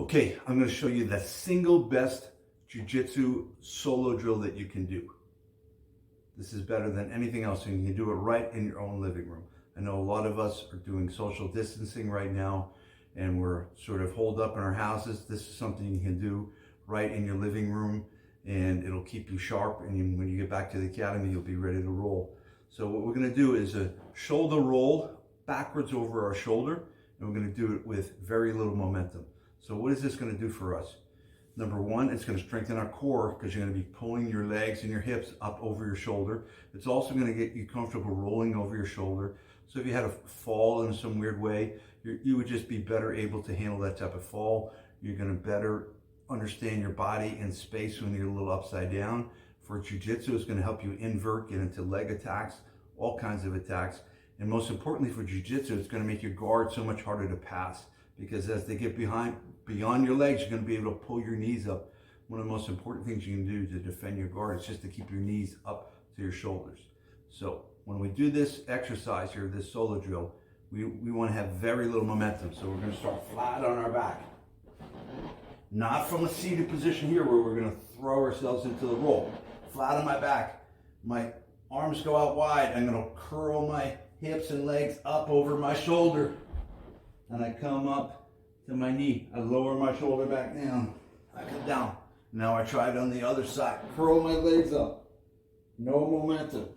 Okay, I'm going to show you the single best jiu-jitsu solo drill that you can do. This is better than anything else, and you can do it right in your own living room. I know a lot of us are doing social distancing right now, and we're sort of holed up in our houses. This is something you can do right in your living room, and it'll keep you sharp, and when you get back to the academy, you'll be ready to roll. So what we're going to do is a shoulder roll backwards over our shoulder, and we're going to do it with very little momentum. So what is this going to do for us? Number one, it's going to strengthen our core because you're going to be pulling your legs and your hips up over your shoulder. It's also going to get you comfortable rolling over your shoulder. So if you had a fall in some weird way, you would just be better able to handle that type of fall. You're going to better understand your body in space when you're a little upside down. For jiu-jitsu, it's going to help you invert, get into leg attacks, all kinds of attacks. And most importantly for jiu-jitsu, it's going to make your guard so much harder to pass, because as they get beyond your legs, you're going to be able to pull your knees up. One of the most important things you can do to defend your guard is just to keep your knees up to your shoulders. So when we do this exercise here, this solo drill, we want to have very little momentum. So we're going to start flat on our back. Not from a seated position here where we're going to throw ourselves into the roll. Flat on my back. My arms go out wide. I'm going to curl my hips and legs up over my shoulder. And I come up to my knee. I lower my shoulder back down. I come down. Now I try it on the other side. Curl my legs up. No momentum.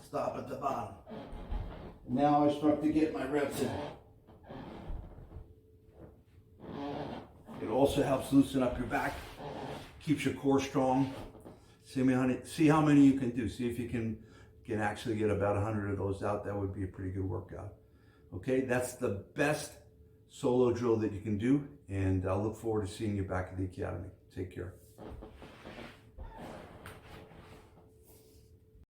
Stop at the bottom. Now I start to get my reps in. It also helps loosen up your back. Keeps your core strong. See how many you can do. See if you can actually get about 100 of those out. That would be a pretty good workout. Okay, that's the best solo drill that you can do, and I'll look forward to seeing you back at the academy. Take care.